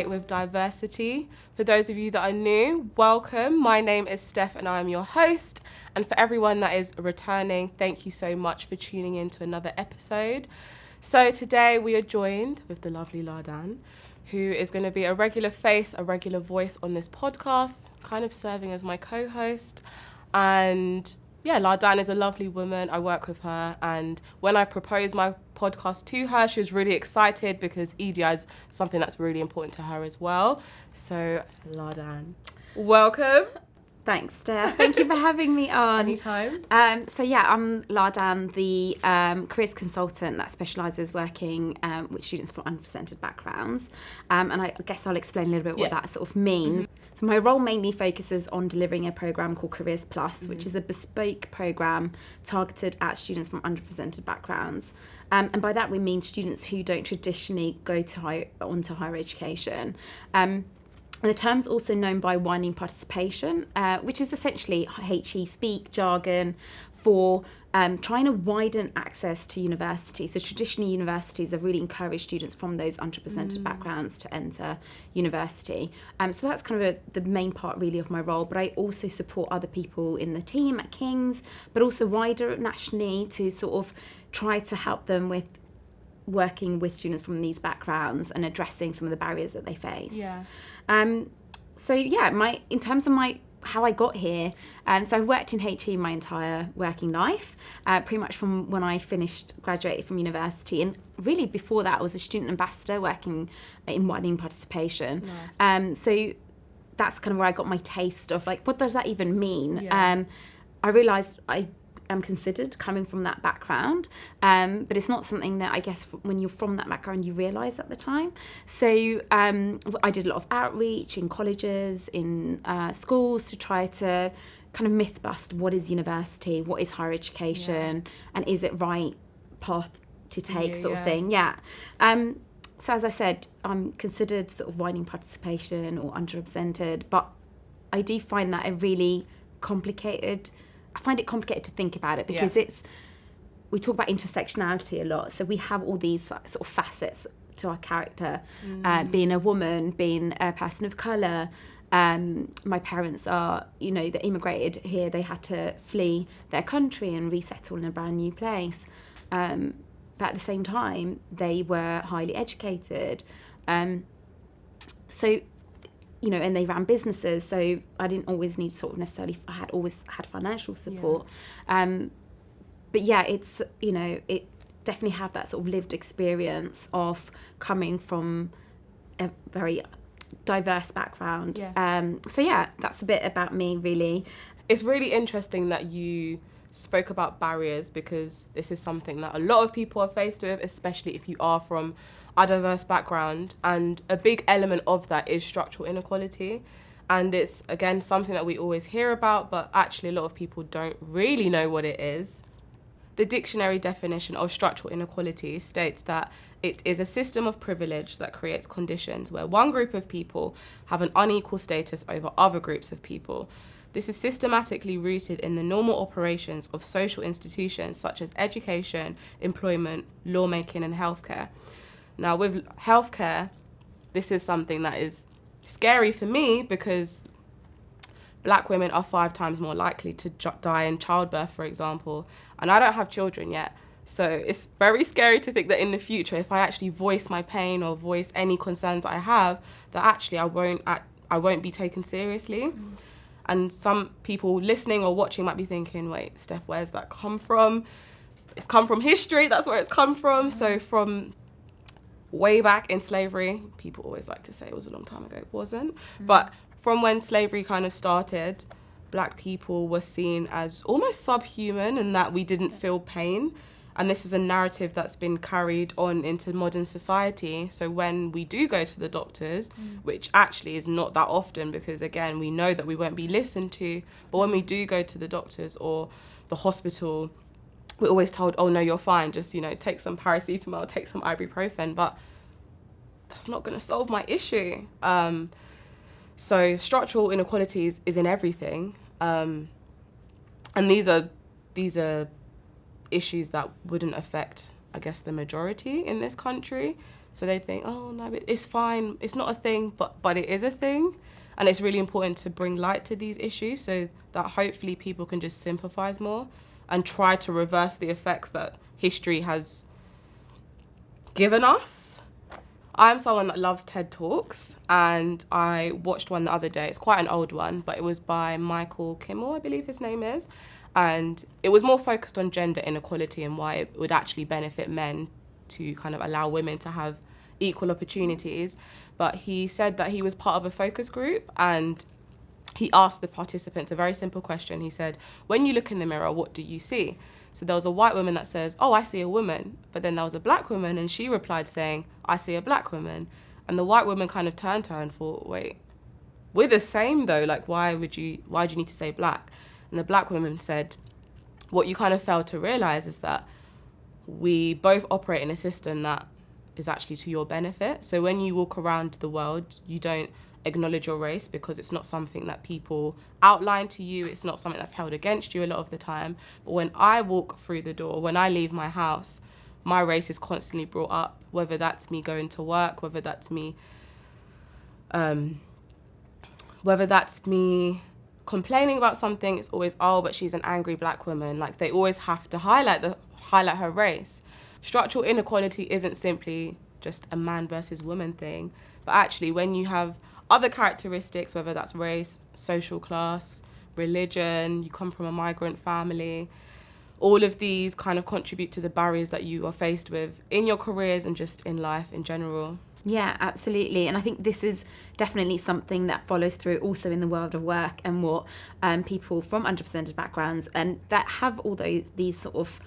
Navigate with Diversity. For those of you that are new, welcome. My name is Steph and I am your host. And for everyone that is returning, thank you so much for tuning in to another episode. So today we are joined with the lovely Ladan, who is going to be a regular face, a regular voice on this podcast, kind of serving as my co-host. And yeah, Ladan is a lovely woman. I work with her, and when I proposed my podcast to her, she was really excited because EDI is something that's really important to her as well. So, Ladan, welcome. Thanks, Steph. Thank you for having me on. Anytime. I'm Ladan, the careers consultant that specialises working with students from underrepresented backgrounds. And I guess I'll explain a little bit what that sort of means. Mm-hmm. So my role mainly focuses on delivering a programme called Careers Plus, which is a bespoke programme targeted at students from underrepresented backgrounds. And by that we mean students who don't traditionally go onto higher education. The term's also known by widening participation, which is essentially HE speak jargon for trying to widen access to university. So traditionally universities have really encouraged students from those underrepresented backgrounds to enter university. So that's kind of the main part really of my role, but I also support other people in the team at King's, but also wider nationally to sort of try to help them with working with students from these backgrounds and addressing some of the barriers that they face. In terms of how I got here, so I've worked in HE my entire working life, pretty much from when I graduated from university, and really before that I was a student ambassador working in widening participation. Nice. So that's kind of where I got my taste of like, what does that even mean? I realised I'm considered coming from that background, but it's not something that I guess when you're from that background you realise at the time. So I did a lot of outreach in colleges, in schools to try to kind of myth bust what is university, what is higher education, and is it right path to take sort of thing. So as I said, I'm considered sort of widening participation or underrepresented, but I do find that I find it complicated to think about it because we talk about intersectionality a lot. So we have all these sort of facets to our character, being a woman, being a person of colour. My parents are, they immigrated here. They had to flee their country and resettle in a brand new place. But at the same time, they were highly educated. And they ran businesses, so I didn't always need I had always had financial support. But it's, it definitely have that sort of lived experience of coming from a very diverse background. That's a bit about me, really. It's really interesting that you spoke about barriers because this is something that a lot of people are faced with, especially if you are from a diverse background, and a big element of that is structural inequality, and it's again something that we always hear about, but actually a lot of people don't really know what it is. The dictionary definition of structural inequality states that it is a system of privilege that creates conditions where one group of people have an unequal status over other groups of people. This is systematically rooted in the normal operations of social institutions such as education, employment, lawmaking, and healthcare. Now, with healthcare, this is something that is scary for me because Black women are 5 times more likely to die in childbirth, for example, and I don't have children yet. So it's very scary to think that in the future, if I actually voice my pain or voice any concerns I have, that actually I won't be taken seriously. And some people listening or watching might be thinking, wait, Steph, where's that come from? It's come from history, that's where it's come from. So from way back in slavery, people always like to say it was a long time ago. It wasn't. But from when slavery kind of started, Black people were seen as almost subhuman and that we didn't feel pain. And this is a narrative that's been carried on into modern society. So when we do go to the doctors, which actually is not that often because, again, we know that we won't be listened to. But when we do go to the doctors or the hospital, we're always told, oh, no, you're fine. Just, take some paracetamol, take some ibuprofen. But that's not going to solve my issue. So structural inequalities is in everything. And these are issues that wouldn't affect, I guess, the majority in this country. So they think, oh no, it's fine, it's not a thing, but it is a thing. And it's really important to bring light to these issues so that hopefully people can just sympathise more and try to reverse the effects that history has given us. I'm someone that loves TED Talks, and I watched one the other day. It's quite an old one, but it was by Michael Kimmel, I believe his name is. And it was more focused on gender inequality and why it would actually benefit men to kind of allow women to have equal opportunities. But he said that he was part of a focus group, and he asked the participants a very simple question. He said, when you look in the mirror, what do you see? So there was a white woman that says, oh, I see a woman. But then there was a black woman, and she replied saying, I see a black woman. And the white woman kind of turned to her and thought, wait, we're the same though. Like, why do you need to say black? And the black woman said, what you kind of fail to realize is that we both operate in a system that is actually to your benefit. So when you walk around the world, you don't acknowledge your race because it's not something that people outline to you. It's not something that's held against you a lot of the time. But when I walk through the door, when I leave my house, my race is constantly brought up, whether that's me going to work, whether that's me complaining about something. It's always, oh, but she's an angry black woman. Like, they always have to highlight her race. Structural inequality isn't simply just a man versus woman thing, but actually when you have other characteristics, whether that's race, social class, religion, you come from a migrant family, all of these kind of contribute to the barriers that you are faced with in your careers and just in life in general. Yeah, absolutely. And I think this is definitely something that follows through also in the world of work and what people from underrepresented backgrounds and that have all these sort of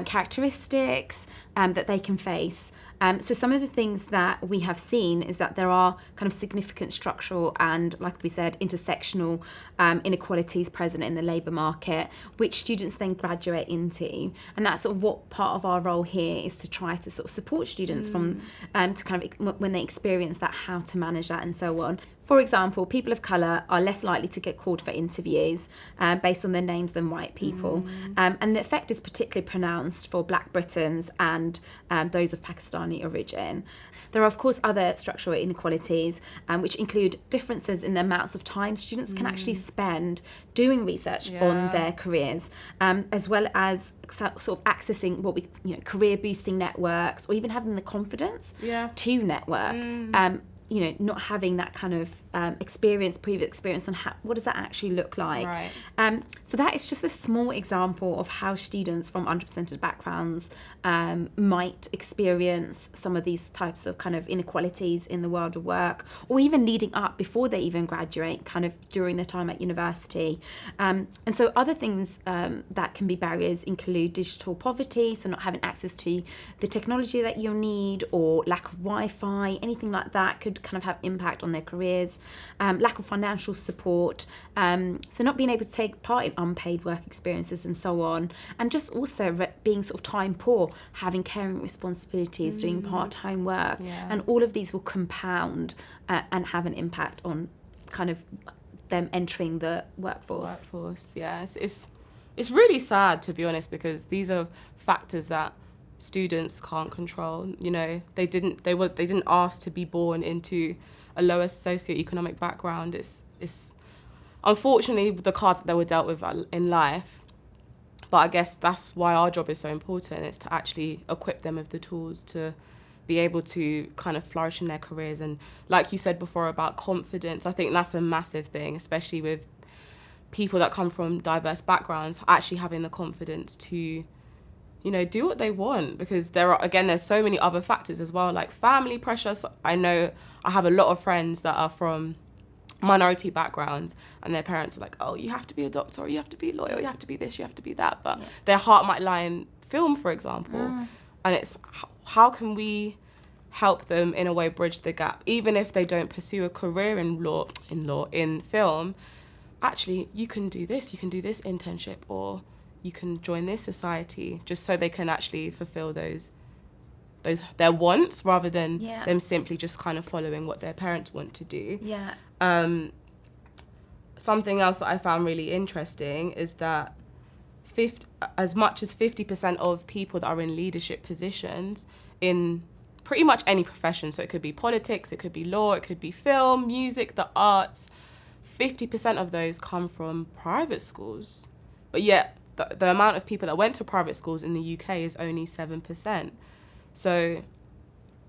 characteristics that they can face. So some of the things that we have seen is that there are kind of significant structural and, like we said, intersectional inequalities present in the labour market, which students then graduate into. And that's sort of what part of our role here is to try to sort of support students from to kind of when they experience that, how to manage that and so on. For example, people of colour are less likely to get called for interviews based on their names than white people. And the effect is particularly pronounced for Black Britons and those of Pakistani origin. There are, of course, other structural inequalities, which include differences in the amounts of time students can actually spend doing research on their careers, as well as sort of accessing what we, career boosting networks, or even having the confidence to network. Not having that kind of previous experience on what does that actually look like. Right. So that is just a small example of how students from underrepresented backgrounds might experience some of these types of kind of inequalities in the world of work, or even leading up before they even graduate, kind of during their time at university. And so other things that can be barriers include digital poverty, so not having access to the technology that you'll need, or lack of Wi-Fi, anything like that could kind of have impact on their careers. Lack of financial support, so not being able to take part in unpaid work experiences and so on, and just also being sort of time poor, having caring responsibilities, doing part-time work, and all of these will compound and have an impact on kind of them entering the workforce. It's really sad, to be honest, because these are factors that students can't control. They didn't ask to be born into a lower socioeconomic background. It's unfortunately the cards that they were dealt with in life. But I guess that's why our job is so important. It's to actually equip them with the tools to be able to kind of flourish in their careers. And like you said before about confidence, I think that's a massive thing, especially with people that come from diverse backgrounds, actually having the confidence to do what they want, because there's so many other factors as well, like family pressures. I know I have a lot of friends that are from minority backgrounds, and their parents are like, oh, you have to be a doctor, or you have to be a lawyer, or you have to be this, you have to be that. But their heart might lie in film, for example. And it's, how can we help them in a way bridge the gap, even if they don't pursue a career in film? Actually, you can do this internship, or you can join this society, just so they can actually fulfill those their wants, rather than them simply just kind of following what their parents want to do. Something else that I found really interesting is that as much as 50% of people that are in leadership positions in pretty much any profession. So it could be politics, it could be law, it could be film, music, the arts. 50% of those come from private schools. But yet the amount of people that went to private schools in the UK is only 7%. So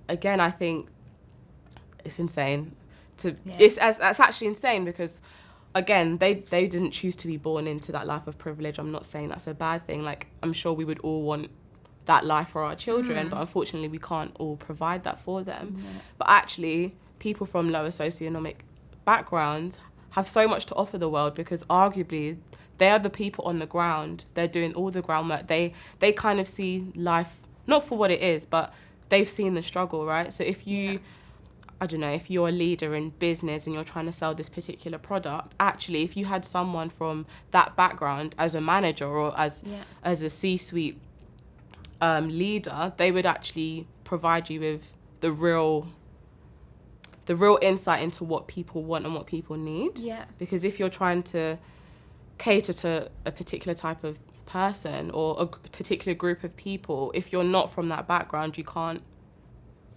again, I think it's insane. It's actually insane because, again, they didn't choose to be born into that life of privilege. I'm not saying that's a bad thing. Like, I'm sure we would all want that life for our children, but unfortunately we can't all provide that for them. But actually, people from lower socioeconomic backgrounds have so much to offer the world, because arguably they are the people on the ground. They're doing all the groundwork. They kind of see life not for what it is, but they've seen the struggle, right? So if you, I don't know, if you're a leader in business and you're trying to sell this particular product, actually, if you had someone from that background as a manager or as a C-suite leader, they would actually provide you with the real insight into what people want and what people need. Because if you're trying to cater to a particular type of person or a particular group of people, if you're not from that background, you can't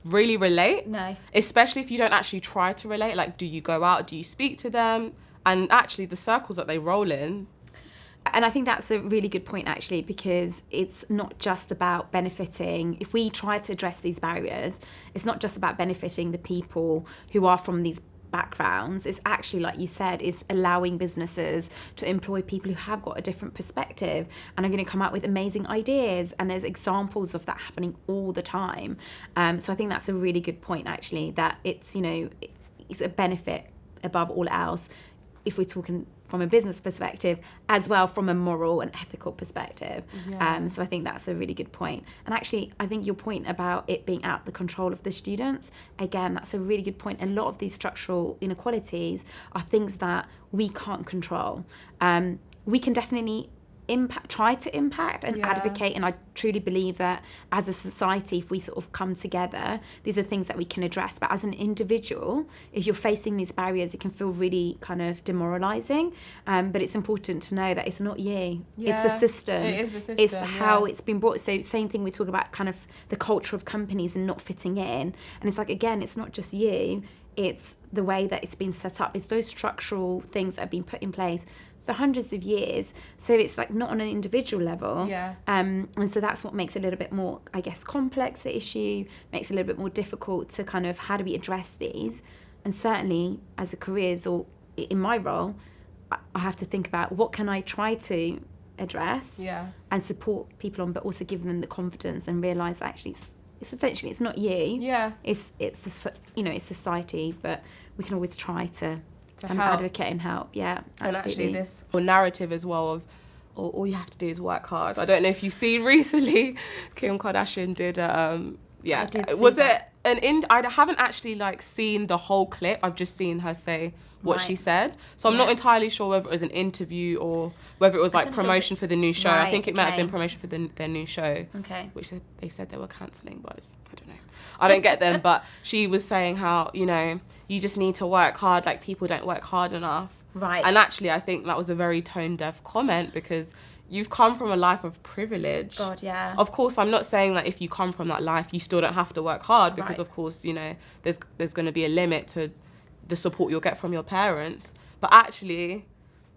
really relate. No. Especially if you don't actually try to relate. Like, do you go out? Do you speak to them? And actually, the circles that they roll in. And I think that's a really good point, actually, because it's not just about benefiting. If we try to address these barriers, it's not just about benefiting the people who are from these backgrounds. It's actually, like you said, is allowing businesses to employ people who have got a different perspective and are going to come out with amazing ideas. And there's examples of that happening all the time. So I think that's a really good point, actually, that it's, you know, it's a benefit above all else if we're talking from a business perspective, as well from a moral and ethical perspective. So I think that's a really good point. And actually, I think your point about it being out the control of the students, again, that's a really good point. A lot of these structural inequalities are things that we can't control. We can definitely try to impact and advocate, and I truly believe that as a society, if we sort of come together, these are things that we can address. But as an individual, if you're facing these barriers, it can feel really kind of demoralizing. But it's important to know that it's not you, it's the system. It is the system. It's how it's been brought. So same thing, we talk about kind of the culture of companies and not fitting in, and it's like, again, it's not just you, it's the way that it's been set up. It's those structural things that have been put in place for hundreds of years. So it's like not on an individual level. And so that's what makes it a little bit more, I guess, complex, the issue, makes it a little bit more difficult to kind of, how do we address these? And certainly as a careers, or in my role, I have to think about what can I try to address and support people on, but also give them the confidence and realise actually it's essentially, it's not you. It's you know, it's society, but we can always try to advocate and help. And actually this narrative as well of all you have to do is work hard. I don't know if you've seen recently, Kim Kardashian did I haven't actually like seen the whole clip. I've just seen her say what she said. So I'm not entirely sure whether it was an interview or whether it was like promotion for the new show. I think it might have been promotion for their new show. Which they said they were cancelling, but I don't know. I don't get them. But she was saying how, you know, you just need to work hard, like people don't work hard enough. And actually, I think that was a very tone-deaf comment, because you've come from a life of privilege. Of course, I'm not saying that if you come from that life, you still don't have to work hard, because of course, you know, there's going to be a limit to the support you'll get from your parents. But actually,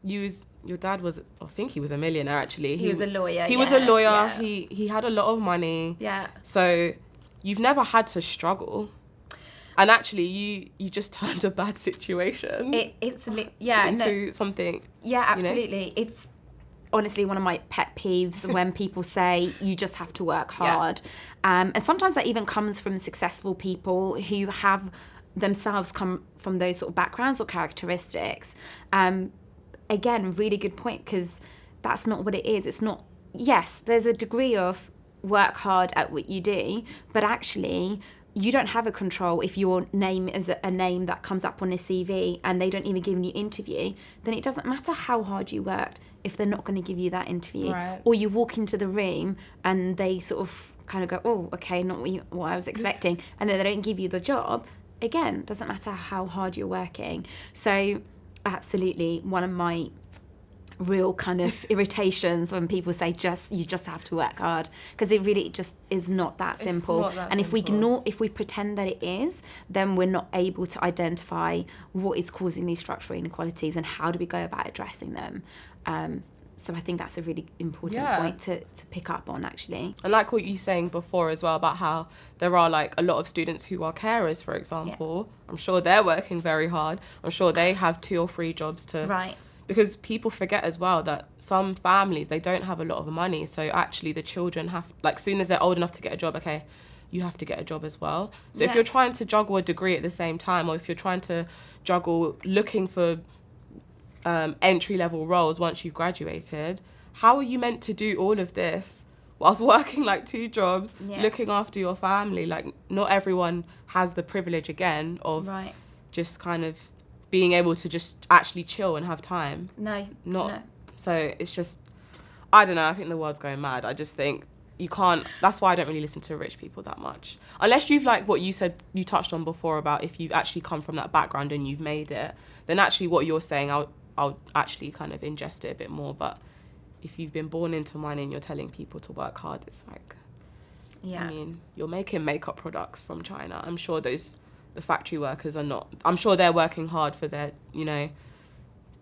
your dad was, I think he was a millionaire actually. He was a lawyer. He was a lawyer. He had a lot of money. So you've never had to struggle. And actually, you just turned a bad situation into something. Absolutely. You know? It's honestly one of my pet peeves when people say you just have to work hard. And sometimes that even comes from successful people who have themselves come from those sort of backgrounds or characteristics. Again, really good point, because that's not what it is. It's not, yes, there's a degree of work hard at what you do, but actually you don't have a control if your name is a name that comes up on a CV and they don't even give you an interview. Then it doesn't matter how hard you worked if they're not going to give you that interview. Or you walk into the room and they sort of kind of go, oh, okay, not what I was expecting, and then they don't give you the job. Again, doesn't matter how hard you're working. So absolutely, one of my real kind of irritations when people say you just have to work hard, because it really just is not that simple. And if we pretend that it is, then we're not able to identify what is causing these structural inequalities and how do we go about addressing them. So I think that's a really important point to pick up on, actually. And like what you were saying before as well about how there are like a lot of students who are carers, for example. I'm sure they're working very hard. I'm sure they have 2 or 3 jobs to... Right. Because people forget as well that some families, they don't have a lot of money. So actually the children have, like, soon as they're old enough to get a job, okay, you have to get a job as well. So if you're trying to juggle a degree at the same time, or if you're trying to juggle looking for entry-level roles once you've graduated, how are you meant to do all of this whilst working like 2 jobs, looking after your family? Like, not everyone has the privilege, again, of just kind of being able to just actually chill and have time. No. So it's just, I don't know, I think the world's going mad. I just think you can't, that's why I don't really listen to rich people that much. Unless you've, like what you said, you touched on before about if you've actually come from that background and you've made it, then actually what you're saying, I'll actually kind of ingest it a bit more. But if you've been born into money and you're telling people to work hard, it's like, I mean, you're making makeup products from China. I'm sure the factory workers are not, I'm sure they're working hard for their, you know,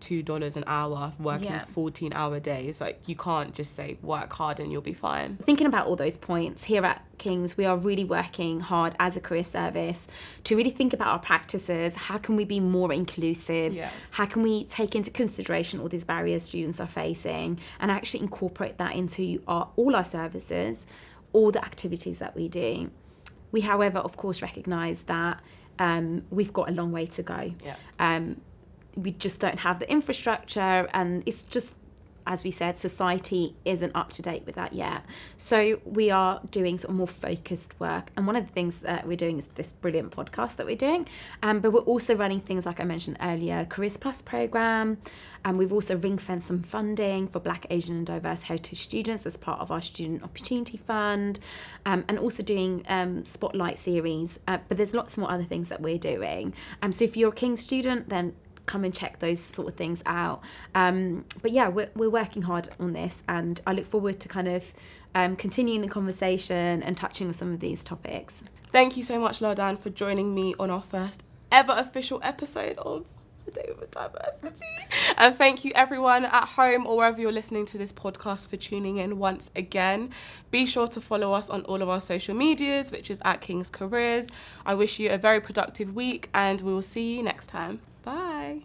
$2 an hour, working 14-hour days. Like, you can't just say work hard and you'll be fine. Thinking about all those points, here at King's, we are really working hard as a career service to really think about our practices. How can we be more inclusive? How can we take into consideration all these barriers students are facing and actually incorporate that into all our services, all the activities that we do? We, however, of course, recognise that we've got a long way to go. We just don't have the infrastructure, and it's just, as we said, society isn't up to date with that yet. So we are doing sort of more focused work, and one of the things that we're doing is this brilliant podcast that we're doing, but we're also running things like I mentioned earlier, Careers Plus programme, and we've also ring-fenced some funding for Black, Asian and diverse heritage students as part of our Student Opportunity Fund, and also doing spotlight series, but there's lots more other things that we're doing. So if you're a King student, then come and check those sort of things out. But yeah, we're working hard on this, and I look forward to kind of continuing the conversation and touching on some of these topics. Thank you so much, Ladan, for joining me on our first ever official episode of The Day with Diversity. And thank you everyone at home or wherever you're listening to this podcast for tuning in once again. Be sure to follow us on all of our social medias, which is at King's Careers. I wish you a very productive week, and we will see you next time. Bye.